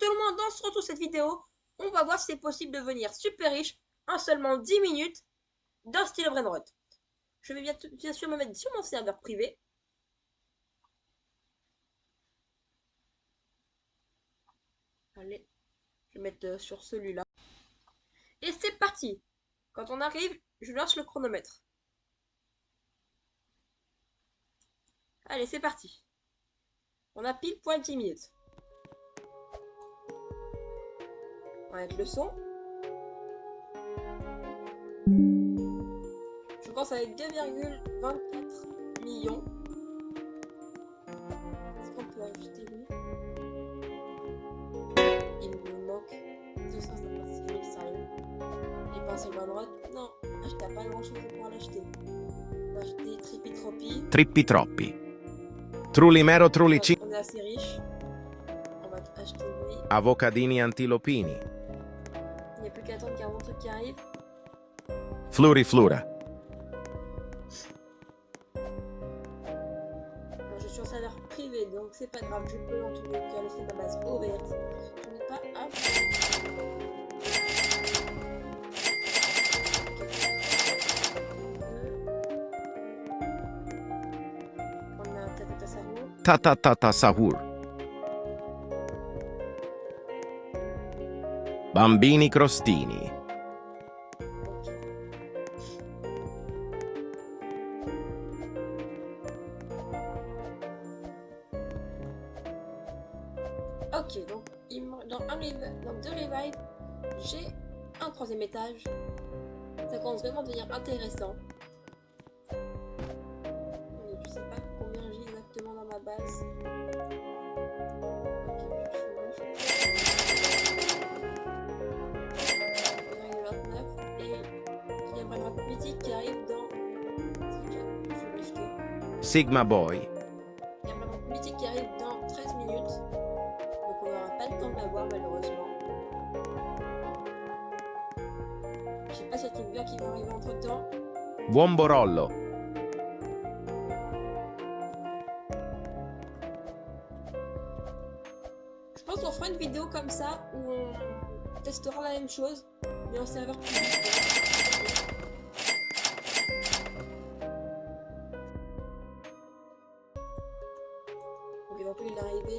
tout le monde, on se retrouve cette vidéo. On va voir si c'est possible de devenir super riche en seulement 10 minutes dans Style Brainrot. Je vais bien sûr me mettre sur mon serveur privé. Allez, je vais mettre sur celui-là. Et c'est parti. Quand on arrive, je lance le chronomètre. Allez, c'est parti. On a pile poil 10 minutes. On va mettre le son. Je pense avec 2,24 millions. Est-ce qu'on peut ajouter lui? Il me manque 256 000, sérieux. Les pinceaux Brainrot? Non, t'as pas grand chose pour pouvoir l'acheter. On va acheter Trippi Troppi. Trippi troppi. Trulimero trulici. On est assez riche. On va acheter lui. Avocadini antilopini. Il n'y a plus qu'à attendre qu'il y ait un bon truc qui arrive. Fluriflura. Bon, je suis en serveur privé, donc c'est pas grave. Je peux en tout cas laisser ma base ouverte. Je n'ai pas à... On a un Tatata Sahur. Tatatata sahur. Bambini crostini. Ok, donc dans deux revives, j'ai un troisième étage. Ça commence vraiment à devenir intéressant. Je sais pas combien j'ai exactement dans ma base. Et il y a vraiment une mythique qui arrive dans... Sigma boy. Il y a vraiment une mythique qui arrive dans 13 minutes. Donc on n'aura pas le temps de la voir malheureusement. Je sais pas si c'est une bière qui va arriver entre temps. Buon borollo. Je pense qu'on fera une vidéo comme ça où on testera la même chose mais en serveur public. Ok, donc lui il est arrivé.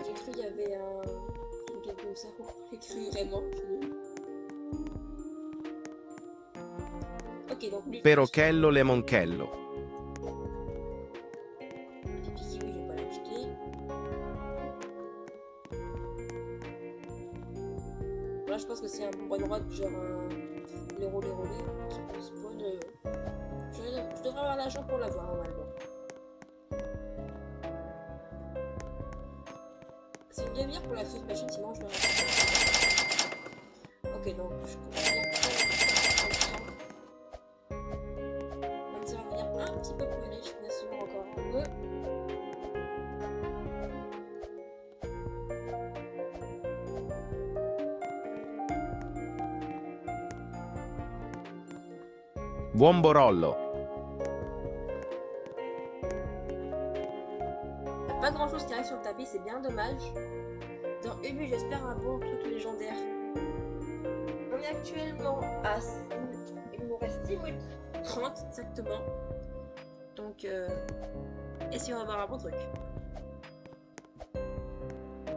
J'ai cru qu'il y avait un truc comme ça. J'ai cru vraiment. Ok, donc lui. Perochello lemonchello. Pipi kiwi, je vais pas l'acheter. Là, je pense que c'est un bon Brainrot, genre les relais qui peut spawn. Je devrais avoir l'argent pour l'avoir normalement. C'est une demi-heure pour la sauce machine, sinon je l'aurais pas. Ok, donc je considère que même si on va devenir un petit peu plus riche, bien sûr, encore un peu. Buon borollo. Pas grand chose qui arrive sur le tapis, c'est bien dommage. Dans Ubu, j'espère un bon truc légendaire. On est actuellement à... Il nous reste 6 minutes 30 exactement. Donc, essayons d'avoir un bon truc.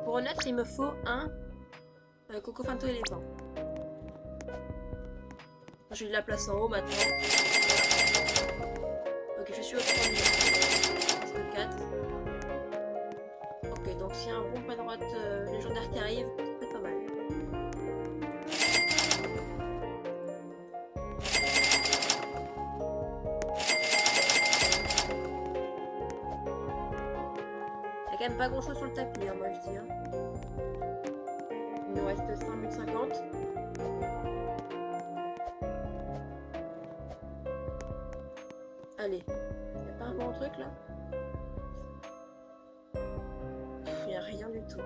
Pour honnête, il me faut un Coco Fanto éléphant. J'ai de la place en haut maintenant. Ok, je suis au 3000. 4. Ok, donc s'il y a un bon Brainrot légendaire qui arrive, c'est pas mal. Il y a quand même pas grand chose sur le tapis, hein, moi je dis. Hein. Il nous reste 5050. Allez, il n'y a pas un bon truc là? Il n'y a rien du tout.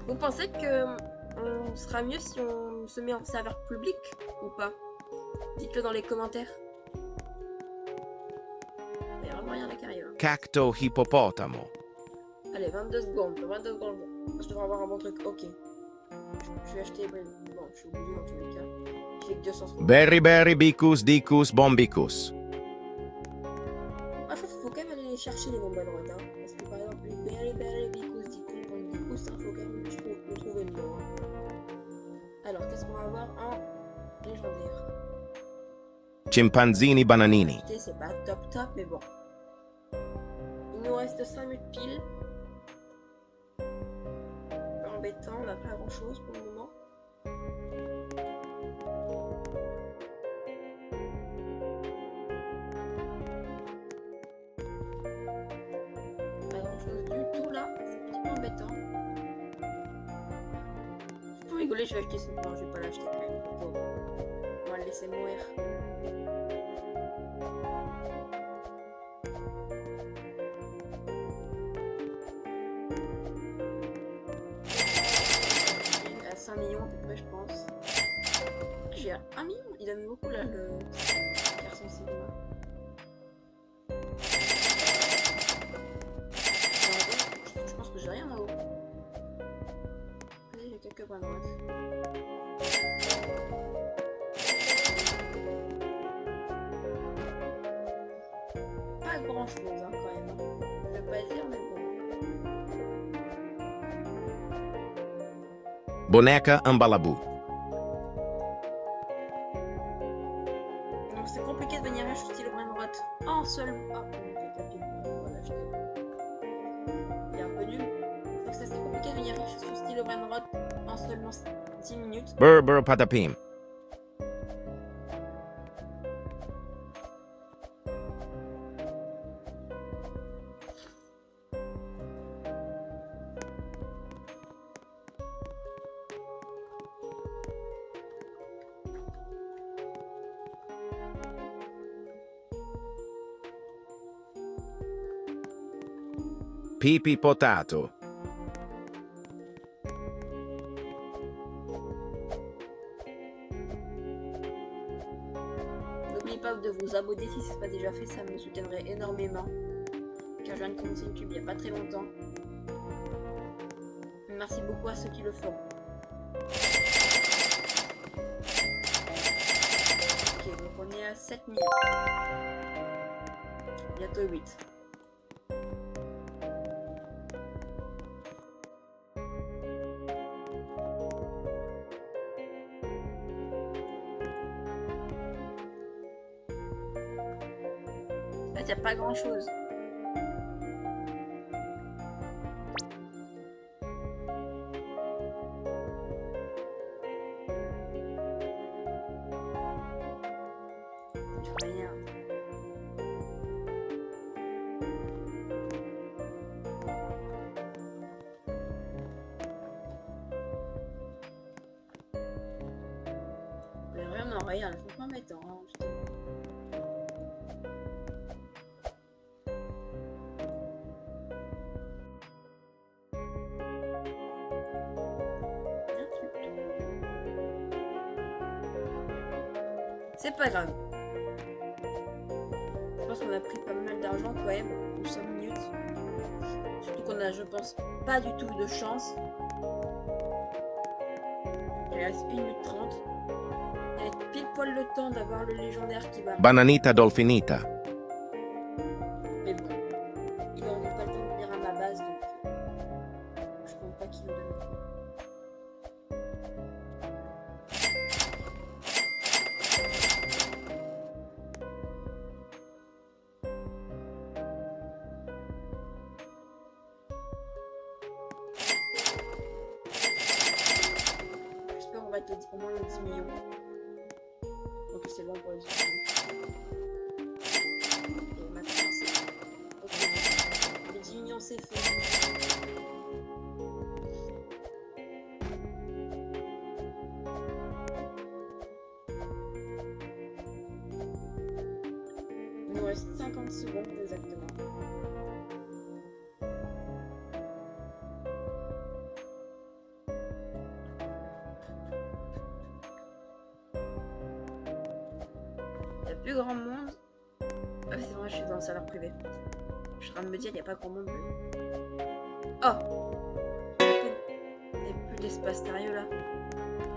Vous pensez que on sera mieux si on se met en serveur public ou pas? Dites-le dans les commentaires. Il n'y a vraiment rien là qui arrive. Cacto hippopotamo. Allez, 22 secondes. 22 secondes. Je devrais avoir un bon truc. Ok. Je vais acheter. Bon, je suis obligé dans tous les cas. J'ai que 260. Berry berry bicus dicus bombicus. Ah, faut quand même aller les chercher les nombres à droite. Hein. Parce que par exemple, les berry, bicus, dicus, bombicus, hein, faut quand même le trouver le nom. Alors, qu'est-ce qu'on va avoir en légendaire? Chimpanzini bananini. C'est pas top, mais bon. Il nous reste 5 minutes pile. Un peu embêtant, on n'a pas grand chose pour le moment. Pas grand chose du tout là, c'est un petit peu embêtant. Pour rigoler, je vais acheter ce. Non, je vais pas l'acheter. Bon. On va le laisser mourir. À 5 millions à peu près, je pense. J'ai 1 million, il donne beaucoup là le garçon cinéma. Je pense que j'ai rien en haut. Allez, j'ai quelques points de droite. Pas grand chose hein, quand même. Je vais pas dire, mais bon. Boneca ambalabou. Donc c'est compliqué de venir riche au style bras droite en seul. Ah, on va l'acheter. Il est un peu nul. Donc c'est compliqué de venir riche sur style bras droite en seulement 10 minutes. Burr burr patapim. Pipi potato. N'oubliez pas de vous abonner si ce n'est pas déjà fait, ça me soutiendrait énormément. Car je viens de commencer YouTube il n'y a pas très longtemps. Merci beaucoup à ceux qui le feront. Ok, donc on est à 7 millions. Bientôt 8. Il n'y a pas grand chose. Rien. Mais vraiment rien, il faut pas mettre en putain. C'est pas grave. Je pense qu'on a pris pas mal d'argent quand même en 5 minutes. Surtout qu'on a, je pense, pas du tout de chance. Il reste 1 minute 30. Il reste pile poil le temps d'avoir le légendaire qui va. Bananita dolfinita. Mais bon, il n'aura pas le temps de venir à ma base donc je compte pas qu'il me donne. J'espère qu'on va être au moins le 10 millions. Donc c'est bon pour le 10 millions. Et maintenant c'est... Ok, les 10 millions c'est fait. Il nous reste 50 secondes exactement. Il n'y a plus grand monde. Ah, c'est vrai, je suis dans le salaire privé. Je suis en train de me dire, il n'y a pas grand monde. Oh! Il n'y a plus d'espace sérieux là.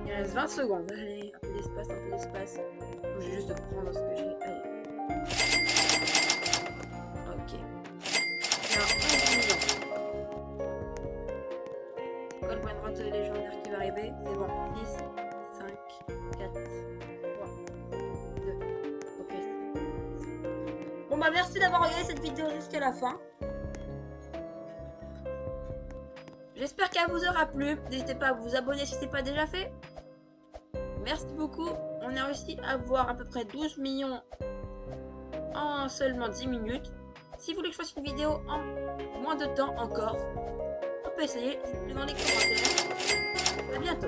Il reste 20 secondes. Allez, un peu d'espace, un peu d'espace. Je vais juste prendre ce que j'ai. Allez. Ok. Il y a 11 millions. C'est quoi le point de vente légendaire qui va arriver? C'est bon. 10, 5, 4, 3, 2. Ok. Bon bah merci d'avoir regardé cette vidéo jusqu'à la fin. J'espère qu'elle vous aura plu. N'hésitez pas à vous abonner si ce n'est pas déjà fait. Merci beaucoup. On a réussi à avoir à peu près 12 millions en seulement 10 minutes. Si vous voulez que je fasse une vidéo en moins de temps encore, on peut essayer. Dites-le dans les commentaires. À bientôt.